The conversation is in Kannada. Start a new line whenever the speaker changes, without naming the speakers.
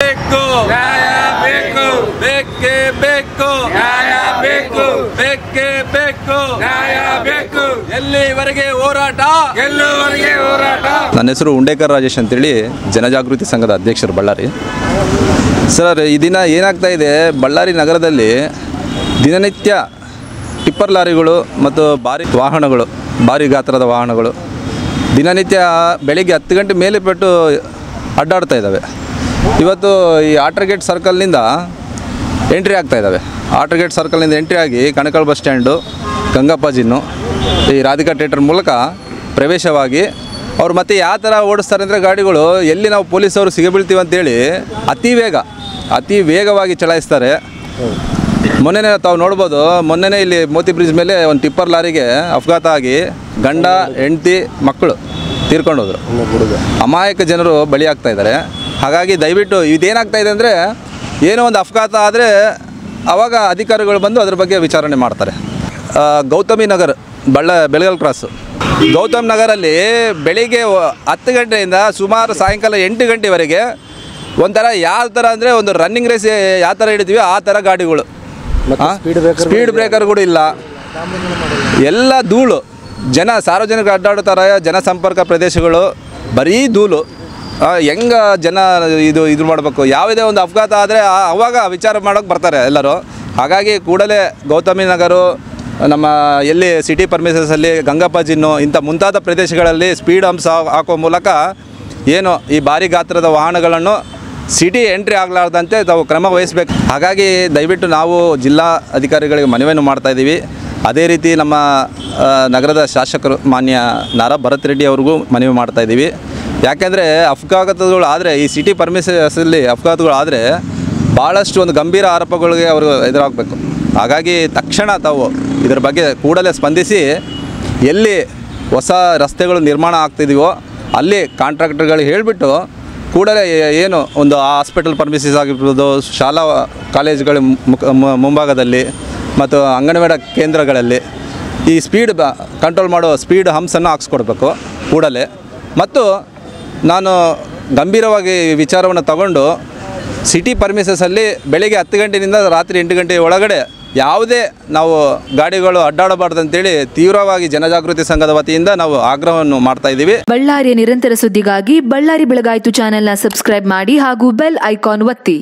ಬೇಕು ನ್ಯಾಯ ಬೇಕು ಬೇಕೇ ಬೇಕು ನ್ಯಾಯ ಬೇಕು ಬೇಕೇ ಬೇಕು ನ್ಯಾಯ ಬೇಕು ಎಲ್ಲಿವರೆಗೆ ಹೋರಾಟ ಗೆಲ್ಲುವರೆಗೆ ಹೋರಾಟ.
ನನ್ನ ಹೆಸರು ಉಂಡೇಕರ್ ರಾಜೇಶ್ ಅಂತೇಳಿ ಜನಜಾಗೃತಿ ಸಂಘದ ಅಧ್ಯಕ್ಷರು ಬಳ್ಳಾರಿ. ಸರ್, ಈ ದಿನ ಏನಾಗ್ತಾ ಇದೆ, ಬಳ್ಳಾರಿ ನಗರದಲ್ಲಿ ದಿನನಿತ್ಯ ಟಿಪ್ಪರ್ ಲಾರಿಗಳು ಮತ್ತು ಭಾರಿ ಗಾತ್ರದ ವಾಹನಗಳು ದಿನನಿತ್ಯ ಬೆಳಿಗ್ಗೆ 10 ಗಂಟೆ ಮೇಲೆ ಬಿಟ್ಟು ಅಡ್ಡಾಡ್ತಾ ಇದ್ದಾವೆ. ಇವತ್ತು ಈ ಆಟರ್ಗೇಟ್ ಸರ್ಕಲ್ನಿಂದ ಎಂಟ್ರಿ ಆಗ್ತಾ ಇದ್ದಾವೆ. ಆಟರ್ಗೇಟ್ ಸರ್ಕಲ್ನಿಂದ ಎಂಟ್ರಿ ಆಗಿ ಕಣಕಲ್ ಬಸ್ ಸ್ಟ್ಯಾಂಡು, ಗಂಗಪ್ಪಾಜಿನ್ನು, ಈ ರಾಧಿಕಾ ಥಿಯೇಟರ್ ಮೂಲಕ ಪ್ರವೇಶವಾಗಿ ಅವ್ರು ಮತ್ತೆ ಯಾವ ಥರ ಓಡಿಸ್ತಾರೆ ಅಂದರೆ ಗಾಡಿಗಳು ಎಲ್ಲಿ ನಾವು ಪೊಲೀಸವರು ಸಿಗಬೀಳ್ತೀವಿ ಅಂತೇಳಿ ಅತಿ ವೇಗವಾಗಿ ಚಲಾಯಿಸ್ತಾರೆ. ಮೊನ್ನೆನೇ ತಾವು ನೋಡ್ಬೋದು, ಮೊನ್ನೆನೇ ಇಲ್ಲಿ ಮೋತಿ ಬ್ರಿಡ್ಜ್ ಮೇಲೆ ಒಂದು ಟಿಪ್ಪರ್ ಲಾರಿಗೆ ಅಪಘಾತ ಆಗಿ ಗಂಡ ಹೆಂಡತಿ ಮಕ್ಕಳು ತೀರ್ಕೊಂಡು ಹೋದರು. ಅಮಾಯಕ ಜನರು ಬಲಿಯಾಗ್ತಾ ಇದ್ದಾರೆ. ಹಾಗಾಗಿ ದಯವಿಟ್ಟು ಇದೇನಾಗ್ತಾ ಇದೆ ಅಂದರೆ, ಏನೋ ಒಂದು ಅಪಘಾತ ಆದರೆ ಆವಾಗ ಅಧಿಕಾರಿಗಳು ಬಂದು ಅದ್ರ ಬಗ್ಗೆ ವಿಚಾರಣೆ ಮಾಡ್ತಾರೆ. ಗೌತಮಿ ನಗರ್ ಬೆಳಗಲ್ ಕ್ರಾಸು ಗೌತಮ್ ನಗರಲ್ಲಿ ಬೆಳಿಗ್ಗೆ 10 ಗಂಟೆಯಿಂದ ಸುಮಾರು ಸಾಯಂಕಾಲ 8 ಗಂಟೆವರೆಗೆ ಒಂಥರ ಯಾವ ಥರ ಅಂದರೆ ಒಂದು ರನ್ನಿಂಗ್ ರೇಸ್ ಯಾವ ಥರ ಹಿಡಿತೀವಿ ಆ ಥರ ಗಾಡಿಗಳು. ಸ್ಪೀಡ್ ಬ್ರೇಕರ್ಗಳು ಇಲ್ಲ, ಎಲ್ಲ ಧೂಳು. ಸಾರ್ವಜನಿಕರು ಅಡ್ಡಾಡುತ್ತಾರೆ, ಜನಸಂಪರ್ಕ ಪ್ರದೇಶಗಳು ಬರೀ ಧೂಳು. ಹೆಂಗೆ ಜನ ಇದು ಮಾಡಬೇಕು, ಯಾವುದೇ ಒಂದು ಅಪಘಾತ ಆದರೆ ಅವಾಗ ವಿಚಾರ ಮಾಡೋಕ್ಕೆ ಬರ್ತಾರೆ ಎಲ್ಲರೂ. ಹಾಗಾಗಿ ಕೂಡಲೇ ಗೌತಮಿ ನಗರು, ನಮ್ಮ ಎಲ್ಲಿ ಸಿಟಿ ಪರ್ಮಿಸಸಲ್ಲಿ ಗಂಗಪ್ಪಾಜಿನ್ನು ಇಂಥ ಮುಂತಾದ ಪ್ರದೇಶಗಳಲ್ಲಿ ಸ್ಪೀಡ್ ಹಂಪ್ಸ್ ಹಾಕೋ ಮೂಲಕ ಏನು ಈ ಭಾರಿ ಗಾತ್ರದ ವಾಹನಗಳನ್ನು ಸಿಟಿ ಎಂಟ್ರಿ ಆಗಲಾರ್ದಂತೆ ತಾವು ಕ್ರಮ ವಹಿಸಬೇಕು. ಹಾಗಾಗಿ ದಯವಿಟ್ಟು ನಾವು ಜಿಲ್ಲಾ ಅಧಿಕಾರಿಗಳಿಗೆ ಮನವಿಯನ್ನು ಮಾಡ್ತಾಯಿದ್ದೀವಿ. ಅದೇ ರೀತಿ ನಮ್ಮ ನಗರದ ಶಾಸಕರು ಮಾನ್ಯ ನಾರಾ ಭರತ್ ರೆಡ್ಡಿ ಅವ್ರಿಗೂ ಮನವಿ ಮಾಡ್ತಾಯಿದ್ದೀವಿ. ಯಾಕೆಂದರೆ ಅಪಘಾತಗಳು ಆದರೆ, ಈ ಸಿಟಿ ಪರ್ಮಿಸಲ್ಲಿ ಅಪಘಾತಗಳು ಆದರೆ ಭಾಳಷ್ಟು ಒಂದು ಗಂಭೀರ ಆರೋಪಗಳಿಗೆ ಅವರು ಎದುರಾಗಬೇಕು. ಹಾಗಾಗಿ ತಕ್ಷಣ ತಾವು ಇದರ ಬಗ್ಗೆ ಕೂಡಲೇ ಸ್ಪಂದಿಸಿ, ಎಲ್ಲಿ ಹೊಸ ರಸ್ತೆಗಳು ನಿರ್ಮಾಣ ಆಗ್ತಿದೆಯೋ ಅಲ್ಲಿ ಕಾಂಟ್ರಾಕ್ಟರ್ಗಳಿಗೆ ಹೇಳಿಬಿಟ್ಟು ಕೂಡಲೇ ಏನು ಒಂದು ಹಾಸ್ಪಿಟಲ್ ಪರ್ಮಿಸಸ್ ಆಗಿರ್ಬೋದು, ಶಾಲಾ ಕಾಲೇಜುಗಳ ಮುಂಭಾಗದಲ್ಲಿ ಮತ್ತು ಅಂಗನವಾಡಿ ಕೇಂದ್ರಗಳಲ್ಲಿ ಈ ಸ್ಪೀಡ್ ಕಂಟ್ರೋಲ್ ಮಾಡೋ ಸ್ಪೀಡ್ ಹಂಪ್ಸನ್ನು ಹಾಕ್ಸ್ಕೊಡ್ಬೇಕು ಕೂಡಲೇ. ಮತ್ತು ನಾನು ಗಂಭೀರವಾಗಿ ವಿಚಾರವನ್ನು ತಗೊಂಡು ಸಿಟಿ ಪರ್ಮಿಸಸಲ್ಲಿ ಬೆಳಿಗ್ಗೆ 10 ಗಂಟೆಯಿಂದ ರಾತ್ರಿ 8 ಗಂಟೆ ಒಳಗಡೆ ಯಾವುದೇ ನಾವು ಗಾಡಿಗಳು ಅಡ್ಡಾಡಬಾರ್ದು ಅಂತೇಳಿ ತೀವ್ರವಾಗಿ ಜನಜಾಗೃತಿ ಸಂಘದ ವತಿಯಿಂದ ನಾವು ಆಗ್ರಹವನ್ನು ಮಾಡ್ತಾ ಇದ್ದೀವಿ.
ಬಳ್ಳಾರಿಯ ನಿರಂತರ ಸುದ್ದಿಗಾಗಿ ಬಳ್ಳಾರಿ ಬೆಳಗಾಯಿತು ಚಾನೆಲ್ನ ಸಬ್ಸ್ಕ್ರೈಬ್ ಮಾಡಿ ಹಾಗೂ ಬೆಲ್ ಐಕಾನ್ ಒತ್ತಿ.